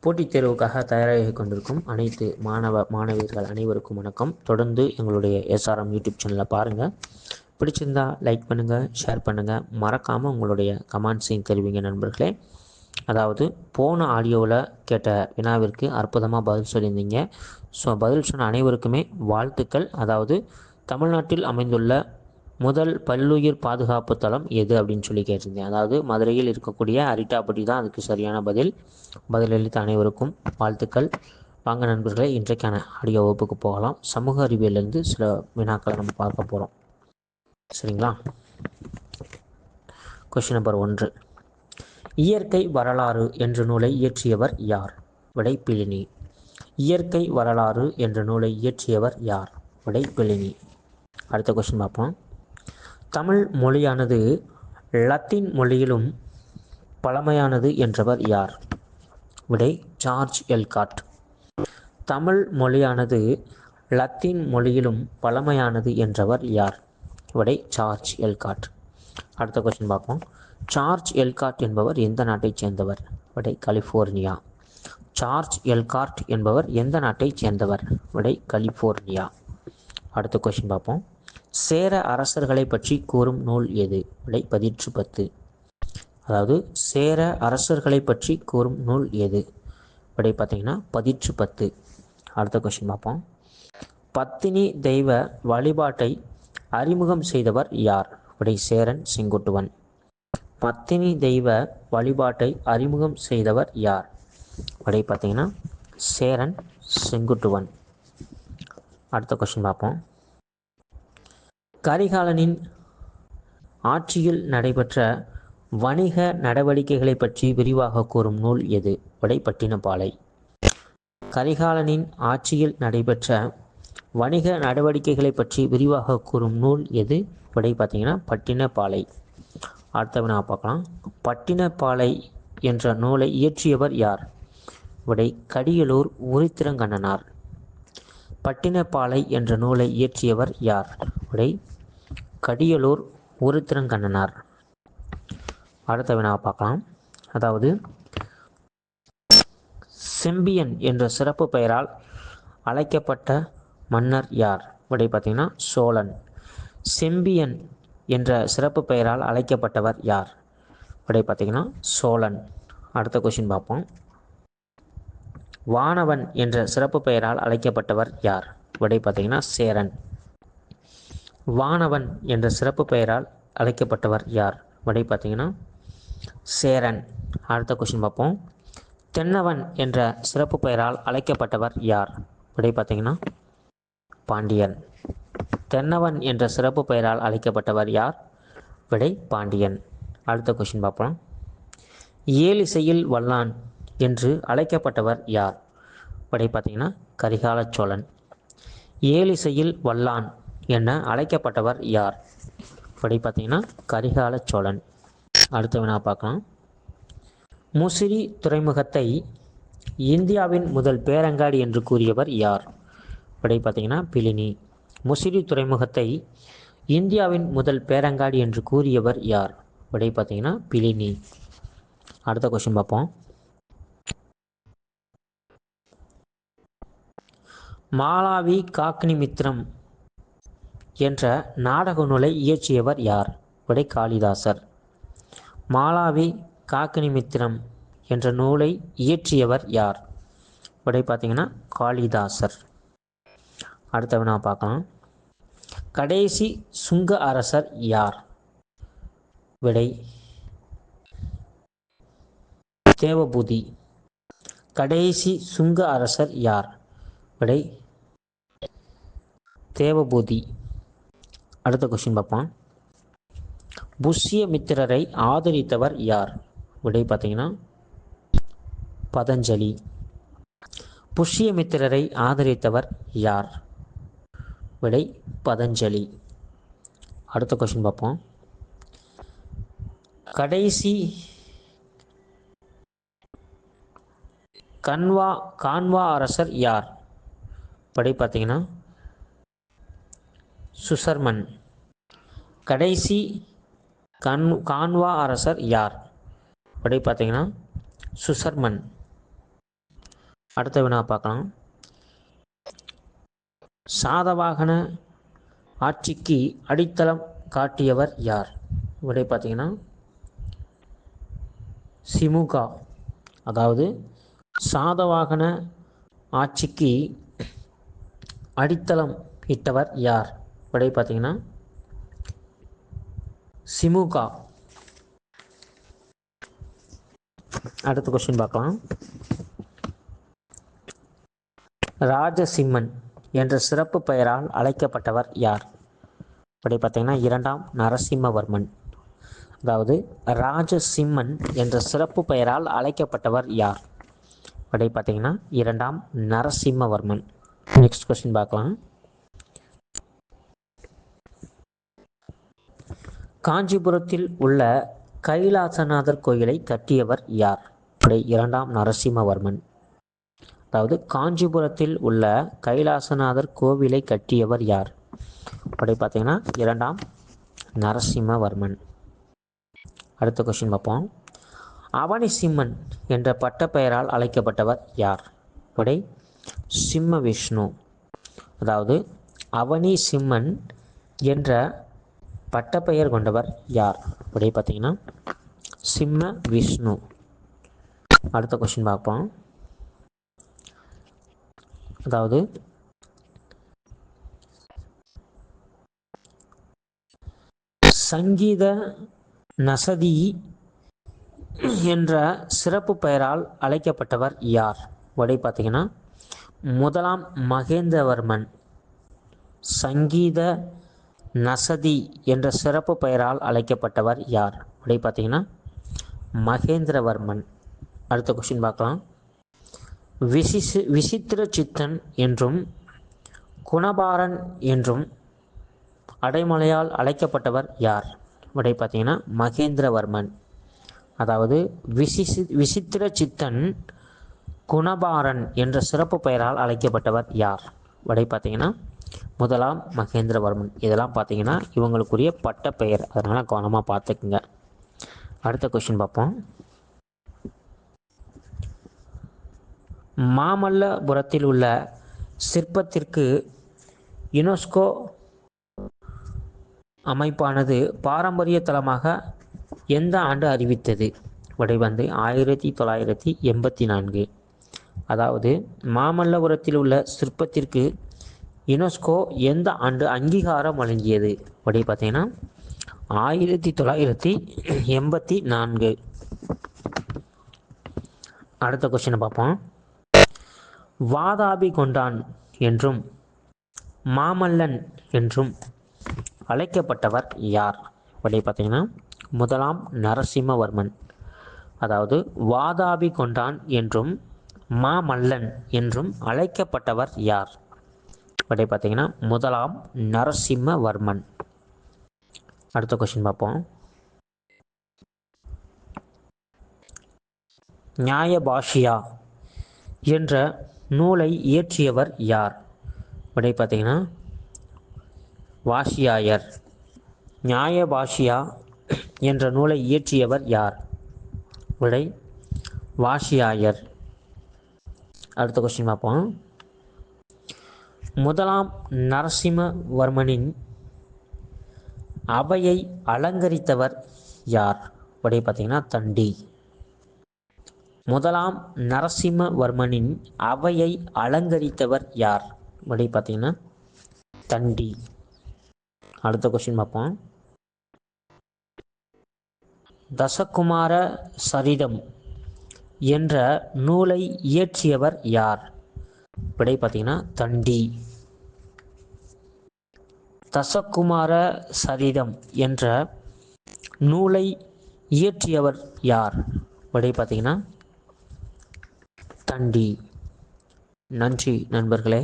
போட்டித் தேர்வுக்காக தயாராகி கொண்டிருக்கும் அனைத்து மாணவியர்கள் அனைவருக்கும் வணக்கம். தொடர்ந்து எங்களுடைய எஸ்ஆர்எம் யூடியூப் சேனலை பாருங்கள். பிடிச்சிருந்தா லைக் பண்ணுங்கள், ஷேர் பண்ணுங்கள், மறக்காமல் உங்களுடைய கமெண்ட்ஸையும் தெரிவிங்க நண்பர்களே. அதாவது போன ஆடியோவில் கேட்ட வினாவிற்கு அற்புதமாக பதில் சொல்லியிருந்தீங்க. ஸோ பதில் சொன்ன அனைவருக்குமே வாழ்த்துக்கள். அதாவது தமிழ்நாட்டில் அமைந்துள்ள முதல் பல்லுயிர் பாதுகாப்பு தளம் எது அப்படின்னு சொல்லி கேட்டிருந்தேன். அதாவது மதுரையில் இருக்கக்கூடிய அரிட்டாப்பட்டி தான் அதுக்கு சரியான பதிலளித்த அனைவருக்கும் வாழ்த்துக்கள். வாங்க நண்பர்களே, இன்றைக்கான ஆடியோ வகுப்புக்கு போகலாம். சமூக அறிவியலிருந்து சில வினாக்களை நம்ம பார்க்க போகிறோம். சரிங்களா? Question number 1. இயற்கை வரலாறு என்ற நூலை இயற்றியவர் யார்? விடை பிளினி. இயற்கை வரலாறு என்ற நூலை இயற்றியவர் யார்? விடை பிளினி. அடுத்த கொஸ்டின் பார்ப்போம். தமிழ் மொழியானது லத்தீன் மொழியிலும் பழமையானது என்றவர் யார்? விடை ஜார்ஜ் எல்காட். தமிழ் மொழியானது லத்தீன் மொழியிலும் பழமையானது என்றவர் யார்? விடை ஜார்ஜ் எல்காட். அடுத்த கொஸ்டின் பார்ப்போம். ஜார்ஜ் எல்காட் என்பவர் எந்த நாட்டைச் சேர்ந்தவர்? விடை கலிஃபோர்னியா. ஜார்ஜ் எல்காட் என்பவர் எந்த நாட்டைச் சேர்ந்தவர்? விடை கலிஃபோர்னியா. அடுத்த கொஸ்டின் பார்ப்போம். சேர அரசர்களை பற்றி கூறும் நூல் எது? விடை பதிற்று 10. அதாவது சேர அரசர்களை பற்றி கூறும் நூல் எது? விடை பார்த்தீங்கன்னா பதிற்று 10. அடுத்த கொஸ்டின் பார்ப்போம். பத்தினி தெய்வ வழிபாட்டை அறிமுகம் செய்தவர் யார்? விடை சேரன் செங்குட்டுவன். பத்தினி தெய்வ வழிபாட்டை அறிமுகம் செய்தவர் யார்? விடை பார்த்தீங்கன்னா சேரன் செங்குட்டுவன். அடுத்த கொஸ்டின் பார்ப்போம். கரிகாலனின் ஆட்சியில் நடைபெற்ற வணிக நடவடிக்கைகளை பற்றி விரிவாக கூறும் நூல் எது? விடை பட்டினப்பாலை. கரிகாலனின் ஆட்சியில் நடைபெற்ற வணிக நடவடிக்கைகளை பற்றி விரிவாக கூறும் நூல் எது? விடை பார்த்தீங்கன்னா பட்டினப்பாலை. அடுத்த வினா பார்க்கலாம். பட்டினப்பாலை என்ற நூலை இயற்றியவர் யார்? விடை கடியலூர் உருத்திரங்கண்ணனார். பட்டினப்பாலை என்ற நூலை இயற்றியவர் யார்? விடை கடியலூர் உருத்திரங்கண்ணனார். அடுத்த வினாவை பார்க்கலாம். அதாவது செம்பியன் என்ற சிறப்பு பெயரால் அழைக்கப்பட்ட மன்னர் யார்? விடை பார்த்தீங்கன்னா சோழன். செம்பியன் என்ற சிறப்பு பெயரால் அழைக்கப்பட்டவர் யார்? விடை பார்த்தீங்கன்னா சோழன். அடுத்த கொஸ்டின் பார்ப்போம். வானவன் என்ற சிறப்பு பெயரால் அழைக்கப்பட்டவர் யார்? விடை பார்த்தீங்கன்னா சேரன். வானவன் என்ற சிறப்பு பெயரால் அழைக்கப்பட்டவர் யார்? விடை பார்த்தீங்கன்னா சேரன். அடுத்த கொஸ்டின் பார்ப்போம். தென்னவன் என்ற சிறப்பு பெயரால் அழைக்கப்பட்டவர் யார்? விடை பார்த்தீங்கன்னா பாண்டியன். தென்னவன் என்ற சிறப்பு பெயரால் அழைக்கப்பட்டவர் யார்? விடை பாண்டியன். அடுத்த கொஸ்டின் பார்ப்போம். ஏழிசையில் வல்லான் என்று அழைக்கப்பட்டவர் யார்? விடை பார்த்தீங்கன்னா கரிகால சோழன். ஏழிசையில் வல்லான் என அழைக்கப்பட்டவர் யார்? விடை பார்த்தீங்கன்னா கரிகால சோழன். அடுத்த வினா பார்க்கலாம். முசிறி துறைமுகத்தை இந்தியாவின் முதல் பேரங்காடி என்று கூறியவர் யார்? விடை பார்த்தீங்கன்னா பிளினி. முசிறி துறைமுகத்தை இந்தியாவின் முதல் பேரங்காடி என்று கூறியவர் யார்? விடை பார்த்தீங்கன்னா பிளினி. அடுத்த கொஸ்டின் பார்ப்போம். மாலாவி காக்னிமித்திரம் என்ற நாடக நூலை இயற்றியவர் யார்? விடை காளிதாசர். மாலாவி காக்னிமித்திரம் என்ற நூலை இயற்றியவர் யார்? விடை பார்த்தீங்கன்னா காளிதாசர். அடுத்த வினா பார்க்கலாம். கடைசி சுங்க அரசர் யார்? விடை தேவபூதி. கடைசி சுங்க அரசர் யார்? விடை தேவபூதி. அடுத்த கொஸ்டின் பார்ப்போம். புஷ்யமித்திரரை ஆதரித்தவர் யார்? விடை பார்த்தீங்கன்னா பதஞ்சலி. புஷ்யமித்திரரை ஆதரித்தவர் யார்? விடை பதஞ்சலி. அடுத்த கொஸ்டின் பார்ப்போம். கடைசி கான்வா அரசர் யார்? விடை பார்த்தீங்கன்னா சுசர்மன். கடைசி கான்வா அரசர் யார்? விடை பார்த்தீங்கன்னா சுசர்மன். அடுத்த வினா பார்க்கலாம். சாதவாகன ஆட்சிக்கு அடித்தளம் காட்டியவர் யார்? விடை பார்த்தீங்கன்னா சிமுகா. அதாவது சாதவாகன ஆட்சிக்கு அடித்தளம் இட்டவர் யார்? விடை பார்த்தீங்கன்னா சிமுகா. அடுத்த கொஸ்டின் பார்க்கலாம். ராஜசிம்மன் என்ற சிறப்பு பெயரால் அழைக்கப்பட்டவர் யார்? விடை பார்த்தீங்கன்னா இரண்டாம் நரசிம்மவர்மன். அதாவது ராஜசிம்மன் என்ற சிறப்பு பெயரால் அழைக்கப்பட்டவர் யார்? விடை பார்த்தீங்கன்னா இரண்டாம் நரசிம்மவர்மன். நெக்ஸ்ட் கொஸ்டின் பார்க்கலாம். காஞ்சிபுரத்தில் உள்ள கைலாசநாதர் கோயிலை கட்டியவர் யார்? விடை இரண்டாம் நரசிம்மவர்மன். அதாவது காஞ்சிபுரத்தில் உள்ள கைலாசநாதர் கோவிலை கட்டியவர் யார்? விடை பார்த்தீங்கன்னா இரண்டாம் நரசிம்மவர்மன். அடுத்த கொஸ்டின் பார்ப்போம். அவனி சிம்மன் என்ற பட்டப்பெயரால் அழைக்கப்பட்டவர் யார்? விடை சிம்ம விஷ்ணு. அதாவது அவனி சிம்மன் என்ற பட்டப்பெயர் கொண்டவர் யார்? விடை பார்த்தீங்கன்னா சிம்ம விஷ்ணு. அடுத்த கொஸ்டின் பார்ப்போம். அதாவது சங்கீத நசதி என்ற சிறப்பு பெயரால் அழைக்கப்பட்டவர் யார்? விடை பார்த்தீங்கன்னா முதலாம் மகேந்திரவர்மன். சங்கீத நசதி என்ற சிறப்பு பெயரால் அழைக்கப்பட்டவர் யார்? விடை பார்த்தீங்கன்னா மகேந்திரவர்மன். அடுத்த கொஸ்டின் பார்க்கலாம். விசித்திர சித்தன் என்றும் குணபாரன் என்றும் அடைமொழியால் அழைக்கப்பட்டவர் யார்? விடை பார்த்தீங்கன்னா மகேந்திரவர்மன். அதாவது விசித்திர சித்தன் குணபாரன் என்ற சிறப்பு பெயரால் அழைக்கப்பட்டவர் யார்? விடை பார்த்தீங்கன்னா முதலாம் மகேந்திரவர்மன். இதெல்லாம் பார்த்தீங்கன்னா இவங்களுக்குரிய பட்ட பெயர், அதனால் கவனமாக பார்த்துக்குங்க. அடுத்த கொஸ்டின் பார்ப்போம். மாமல்லபுரத்தில் உள்ள சிற்பத்திற்கு யுனெஸ்கோ அமைப்பானது பாரம்பரிய தலமாக எந்த ஆண்டு அறிவித்தது? விடை 1984. அதாவது மாமல்லபுரத்தில் உள்ள சிற்பத்திற்கு யுனெஸ்கோ எந்த ஆண்டு அங்கீகாரம் வழங்கியது? விடை பார்த்தீங்கன்னா 1984. அடுத்த கொஸ்டினை பார்ப்போம். வாதாபி கொண்டான் என்றும் மாமல்லன் என்றும் அழைக்கப்பட்டவர் யார்? விடை பார்த்தீங்கன்னா முதலாம் நரசிம்மவர்மன். அதாவது வாதாபி கொண்டான் என்றும் மாமல்லன் என்றும் அழைக்கப்பட்டவர் யார்? விடை பார்த்தீங்கன்னா முதலாம் நரசிம்மவர்மன். அடுத்த கொஸ்டின் பார்ப்போம். நியாயபாஷ்யா என்ற நூலை இயற்றியவர் யார்? விடை பார்த்தீங்கன்னா வாஷியாயர். நியாயபாஷ்யா என்ற நூலை இயற்றியவர் யார்? விடை வாஷியாயர். அடுத்த கொஸ்டின் பார்ப்போம். முதலாம் நரசிம்மவர்மனின் அவையை அலங்கரித்தவர் யார்? விடை பார்த்தீங்கன்னா தண்டி. முதலாம் நரசிம்மவர்மனின் அவையை அலங்கரித்தவர் யார்? விடை பார்த்தீங்கன்னா தண்டி. அடுத்த கொஸ்டின் பார்ப்போம். தசகுமார சரிதம் என்ற நூலை இயற்றியவர் யார்? விடை பார்த்தீங்கன்னா தண்டி. தசகுமார சரிதம் என்ற நூலை இயற்றியவர் யார்? விடை பார்த்தீங்கன்னா தண்டி. நன்றி நண்பர்களே.